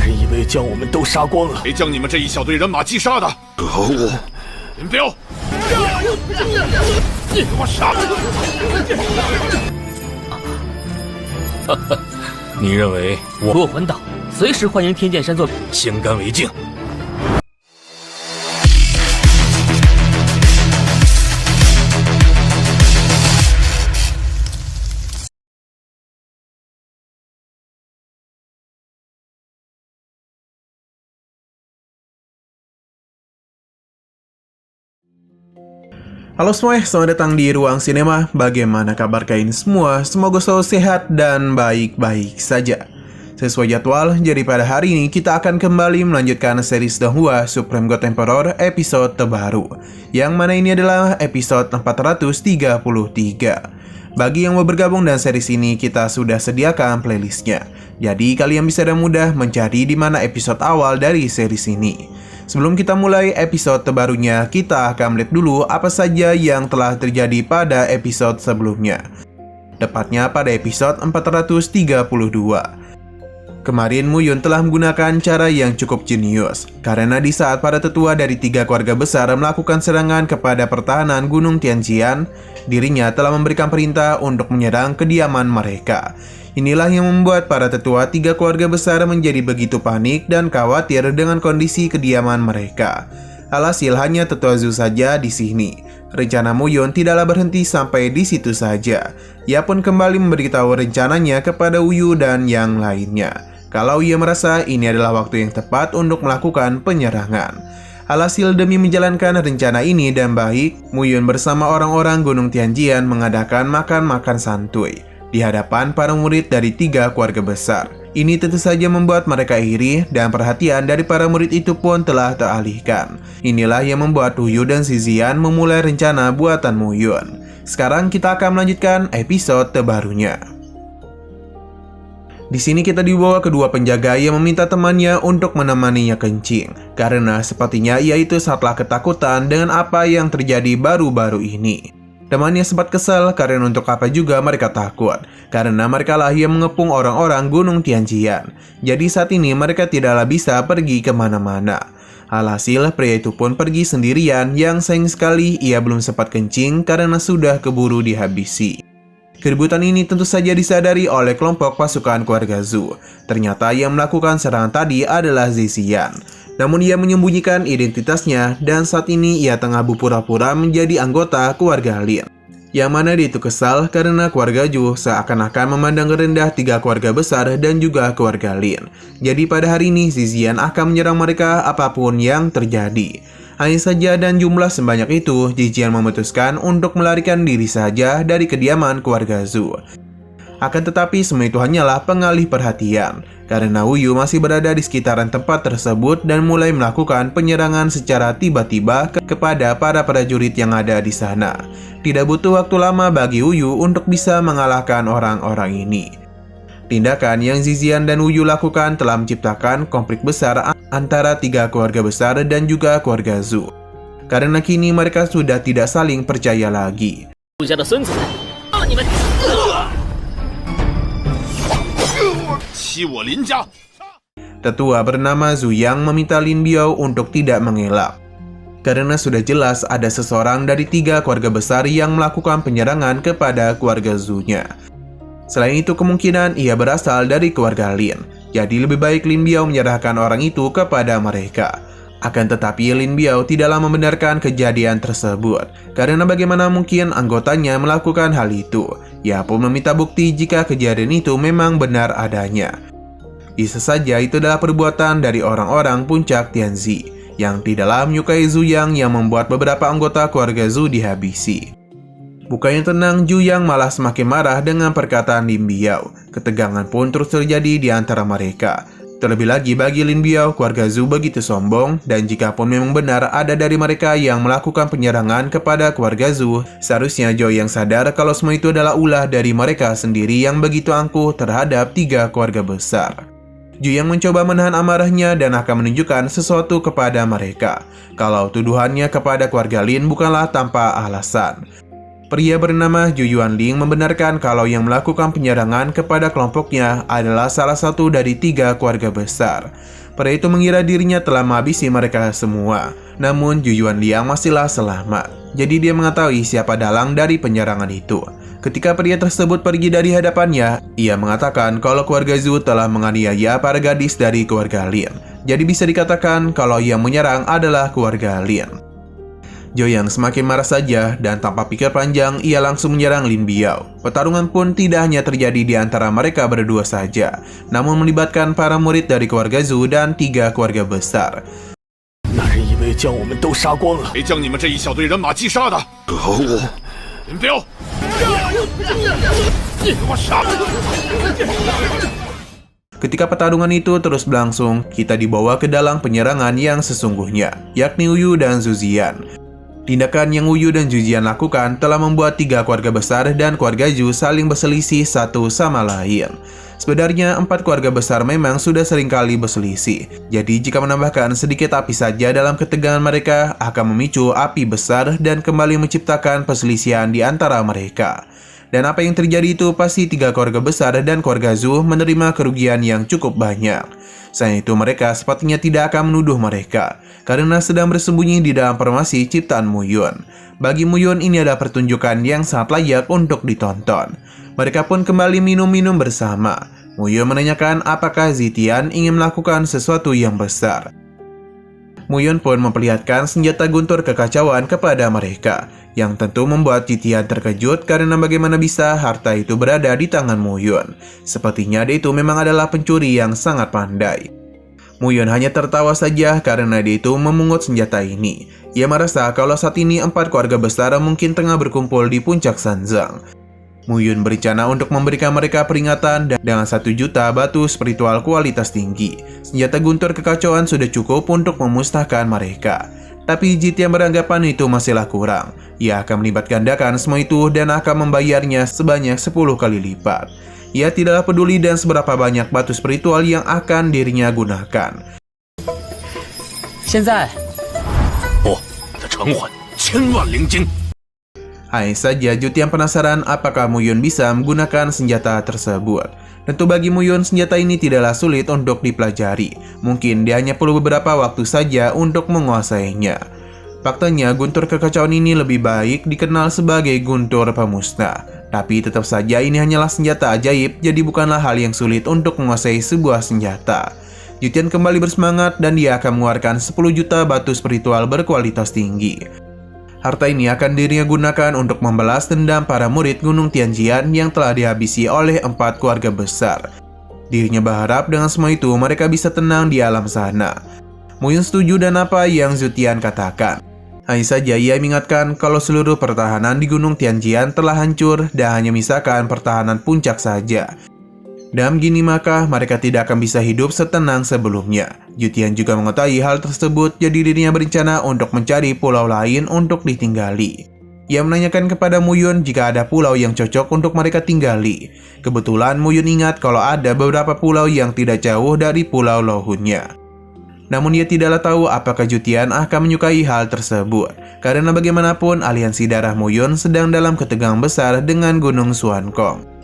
是以为将我们都杀光了，谁将你们这一小队人马击杀的？可恶！林彪，给我杀！你认为我落魂岛随时欢迎天剑山做，先干为敬。Halo semuanya, selamat datang di Ruang Sinema. Bagaimana kabar kalian semua? Semoga selalu sehat dan baik-baik saja. Sesuai jadwal, jadi pada hari ini kita akan kembali melanjutkan series Donghua Supreme God Emperor episode terbaru, yang mana ini adalah episode 433. Bagi yang mau bergabung dengan series ini, kita sudah sediakan playlistnya. Jadi kalian bisa dengan mudah mencari di mana episode awal dari series ini. Sebelum kita mulai episode terbarunya, kita akan melihat dulu apa saja yang telah terjadi pada episode sebelumnya. Tepatnya pada episode 432. Kemarin Muyun telah menggunakan cara yang cukup jenius, karena di saat para tetua dari 3 keluarga besar melakukan serangan kepada pertahanan Gunung Tianjian, dirinya telah memberikan perintah untuk menyerang kediaman mereka. Inilah yang membuat para tetua 3 keluarga besar menjadi begitu panik dan khawatir dengan kondisi kediaman mereka. Alhasil hanya Tetua Zhu saja di sini. Rencana Muyun tidaklah berhenti sampai di situ saja. Ia pun kembali memberitahu rencananya kepada Uyu dan yang lainnya, kalau ia merasa ini adalah waktu yang tepat untuk melakukan penyerangan. Alhasil demi menjalankan rencana ini dan baik, Muyun bersama orang-orang Gunung Tianjian mengadakan makan-makan santuy di hadapan para murid dari 3 keluarga besar. Ini tentu saja membuat mereka iri dan perhatian dari para murid itu pun telah teralihkan. Inilah yang membuat Uyu dan Zizian memulai rencana buatan Muyun. Sekarang kita akan melanjutkan episode terbarunya. Di sini kita dibawa kedua penjaga yang meminta temannya untuk menemaninya kencing, karena sepertinya ia itu sangatlah ketakutan dengan apa yang terjadi baru-baru ini. Temannya sempat kesal karena untuk apa juga mereka takut, karena mereka lah yang mengepung orang-orang Gunung Tianjian. Jadi saat ini mereka tidaklah bisa pergi kemana-mana. Alhasil pria itu pun pergi sendirian, yang sayang sekali ia belum sempat kencing karena sudah keburu dihabisi. Keributan ini tentu saja disadari oleh kelompok pasukan keluarga Zhu. Ternyata yang melakukan serangan tadi adalah Zizian. Namun ia menyembunyikan identitasnya dan saat ini ia tengah berpura-pura menjadi anggota keluarga Lin. Yang mana dia itu kesal karena keluarga Zhu seakan-akan memandang rendah 3 keluarga besar dan juga keluarga Lin. Jadi pada hari ini Zizian akan menyerang mereka apapun yang terjadi. Hanya saja dan jumlah sebanyak itu, Zizian memutuskan untuk melarikan diri saja dari kediaman keluarga Zhu. Akan tetapi semua itu hanyalah pengalih perhatian, karena Uyu masih berada di sekitaran tempat tersebut dan mulai melakukan penyerangan secara tiba-tiba kepada para prajurit yang ada di sana. Tidak butuh waktu lama bagi Uyu untuk bisa mengalahkan orang-orang ini. Tindakan yang Zizian dan Uyu lakukan telah menciptakan konflik besar antara 3 keluarga besar dan juga keluarga Zhu, karena kini mereka sudah tidak saling percaya lagi. Tetua bernama Zhu Yang meminta Lin Biao untuk tidak mengelak, karena sudah jelas ada seseorang dari 3 keluarga besar yang melakukan penyerangan kepada keluarga Zhu-nya. Selain itu kemungkinan ia berasal dari keluarga Lin, jadi lebih baik Lin Biao menyerahkan orang itu kepada mereka. Akan tetapi Lin Biao tidaklah membenarkan kejadian tersebut, karena bagaimana mungkin anggotanya melakukan hal itu. Ia pun meminta bukti jika kejadian itu memang benar adanya. Bisa saja itu adalah perbuatan dari orang-orang puncak Tianzi, yang tidaklah menyukai Zhu Yang yang membuat beberapa anggota keluarga Zhu dihabisi. Bukannya tenang, Zhu Yang malah semakin marah dengan perkataan Lin Biao. Ketegangan pun terus terjadi di antara mereka. Terlebih lagi bagi Lin Biao, keluarga Zhu begitu sombong, dan jika pun memang benar ada dari mereka yang melakukan penyerangan kepada keluarga Zhu, seharusnya Zhou yang sadar kalau semua itu adalah ulah dari mereka sendiri yang begitu angkuh terhadap 3 keluarga besar. Zhu yang mencoba menahan amarahnya dan akan menunjukkan sesuatu kepada mereka, kalau tuduhannya kepada keluarga Lin bukanlah tanpa alasan. Pria bernama Zhu Yuanling membenarkan kalau yang melakukan penyerangan kepada kelompoknya adalah salah satu dari 3 keluarga besar. Pria itu mengira dirinya telah menghabisi mereka semua. Namun Zhu Yuanliang masihlah selamat. Jadi dia mengetahui siapa dalang dari penyerangan itu. Ketika pria tersebut pergi dari hadapannya, ia mengatakan kalau keluarga Zhu telah menganiaya para gadis dari keluarga Lin. Jadi bisa dikatakan kalau yang menyerang adalah keluarga Lin. Zhou Yang semakin marah saja dan tanpa pikir panjang ia langsung menyerang Lin Biao. Pertarungan pun tidak hanya terjadi di antara mereka berdua saja, namun melibatkan para murid dari keluarga Zhu dan 3 keluarga besar. 那人以为将我们都杀光了，谁将你们这一小队人马击杀的？可恶！林彪，给我杀！ Ketika pertarungan itu terus berlangsung, kita dibawa ke dalam penyerangan yang sesungguhnya, yakni Wu dan Zhu Ziyan. Tindakan yang Wu dan Zhu Ziyan lakukan telah membuat 3 keluarga besar dan keluarga Zhu saling berselisih satu sama lain. Sebenarnya 4 keluarga besar memang sudah seringkali berselisih. Jadi jika menambahkan sedikit api saja dalam ketegangan mereka akan memicu api besar dan kembali menciptakan perselisihan di antara mereka. Dan apa yang terjadi itu pasti 3 keluarga besar dan keluarga Zhu menerima kerugian yang cukup banyak. Selain itu mereka sepertinya tidak akan menuduh mereka karena sedang bersembunyi di dalam formasi ciptaan Mu Yun. Bagi Mu Yun ini adalah pertunjukan yang sangat layak untuk ditonton. Mereka pun kembali minum-minum bersama. Mu Yun menanyakan apakah Zitian ingin melakukan sesuatu yang besar. Mu Yun pun memperlihatkan senjata guntur kekacauan kepada mereka, yang tentu membuat Zitian terkejut karena bagaimana bisa harta itu berada di tangan Mu Yun. Sepertinya dia itu memang adalah pencuri yang sangat pandai. Mu Yun hanya tertawa saja karena dia itu memungut senjata ini. Ia merasa kalau saat ini 4 keluarga besar mungkin tengah berkumpul di puncak Sanzang. Mu Yun berencana untuk memberikan mereka peringatan dengan 1 juta batu spiritual kualitas tinggi. Senjata guntur kekacauan sudah cukup untuk memusnahkan mereka. Tapi Zitian beranggapan itu masihlah kurang. Ia akan melipat gandakan semua itu dan akan membayarnya sebanyak 10 kali lipat. Ia tidaklah peduli dan seberapa banyak batu spiritual yang akan dirinya gunakan. 现在，不，他偿还1000万灵晶。 Hanya saja Zitian penasaran apakah Mu Yun bisa menggunakan senjata tersebut. Tentu bagi Mu Yun senjata ini tidaklah sulit untuk dipelajari. Mungkin dia hanya perlu beberapa waktu saja untuk menguasainya. Faktanya guntur kekacauan ini lebih baik dikenal sebagai guntur pemusnah. Tapi tetap saja ini hanyalah senjata ajaib, jadi bukanlah hal yang sulit untuk menguasai sebuah senjata. Zitian kembali bersemangat dan dia akan mengeluarkan 10 juta batu spiritual berkualitas tinggi. Harta ini akan dirinya gunakan untuk membalas dendam para murid Gunung Tianjian yang telah dihabisi oleh 4 keluarga besar. Dirinya berharap dengan semua itu mereka bisa tenang di alam sana. Mu Yun setuju dan apa yang Zitian katakan. Hanya saja ia mengingatkan kalau seluruh pertahanan di Gunung Tianjian telah hancur dan hanya misalkan pertahanan puncak saja. Dan begini maka mereka tidak akan bisa hidup setenang sebelumnya. Zitian juga mengetahui hal tersebut, jadi dirinya berencana untuk mencari pulau lain untuk ditinggali. Ia menanyakan kepada Mu Yun jika ada pulau yang cocok untuk mereka tinggali. Kebetulan Mu Yun ingat kalau ada beberapa pulau yang tidak jauh dari pulau Lohunnya. Namun ia tidaklah tahu apakah Zitian akan menyukai hal tersebut, karena bagaimanapun aliansi darah Mu Yun sedang dalam ketegangan besar dengan Gunung Xuankong.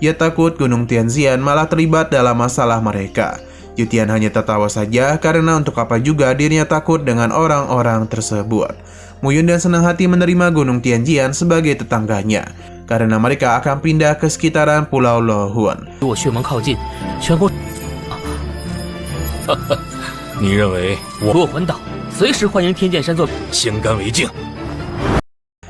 Ia takut Gunung Tianjian malah terlibat dalam masalah mereka. Zitian hanya tertawa saja karena untuk apa juga dirinya takut dengan orang-orang tersebut. Mu Yun dan senang hati menerima Gunung Tianjian sebagai tetangganya, karena mereka akan pindah ke sekitaran Pulau Lohun. 我血盟靠近，全国。你认为我落魂岛随时欢迎天剑山作，先干为敬。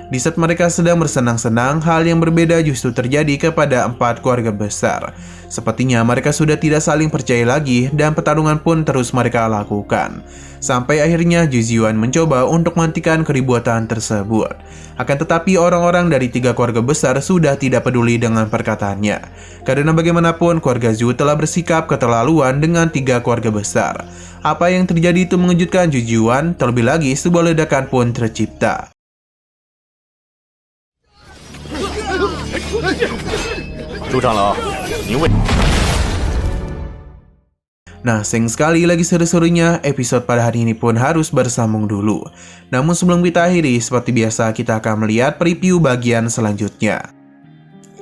Di saat mereka sedang bersenang-senang, hal yang berbeda justru terjadi kepada 4 keluarga besar. Sepertinya mereka sudah tidak saling percaya lagi dan pertarungan pun terus mereka lakukan. Sampai akhirnya Zhu Ziyuan mencoba untuk menghentikan keributan tersebut. Akan tetapi orang-orang dari 3 keluarga besar sudah tidak peduli dengan perkataannya. Karena bagaimanapun keluarga Zhu telah bersikap keterlaluan dengan 3 keluarga besar. Apa yang terjadi itu mengejutkan Zhu Ziyuan, terlebih lagi sebuah ledakan pun tercipta. Nah, sayang sekali lagi seru-serunya episode pada hari ini pun harus bersambung dulu. Namun sebelum kita akhiri, seperti biasa kita akan melihat preview bagian selanjutnya.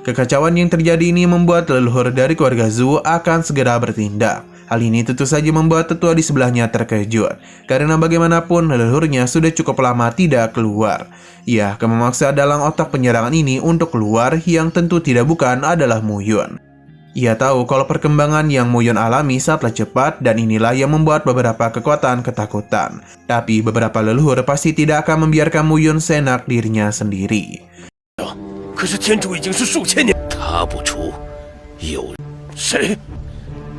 Kekacauan yang terjadi ini membuat leluhur dari keluarga Zhu akan segera bertindak. Hal ini tentu saja membuat tetua di sebelahnya terkejut, karena bagaimanapun leluhurnya sudah cukup lama tidak keluar. Ia akan memaksa dalam otak penyerangan ini untuk keluar, yang tentu tidak bukan adalah Muyun. Ia tahu kalau perkembangan yang Muyun alami sangatlah cepat, dan inilah yang membuat beberapa kekuatan ketakutan. Tapi beberapa leluhur pasti tidak akan membiarkan Muyun seenak dirinya sendiri. 可是天主已经是数千年，他不出，有谁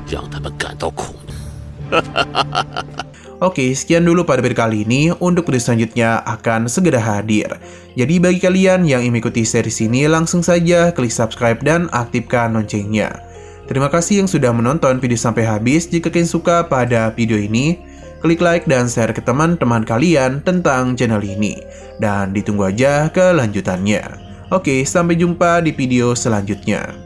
让他们感到恐惧？ Oke, sekian dulu pada video kali ini. Untuk video selanjutnya akan segera hadir. Jadi bagi kalian yang ingin mengikuti series ini, langsung saja klik subscribe dan aktifkan loncengnya. Terima kasih yang sudah menonton video sampai habis. Jika kalian suka pada video ini, klik like dan share ke teman-teman kalian tentang channel ini. Dan ditunggu aja kelanjutannya. Oke, sampai jumpa di video selanjutnya.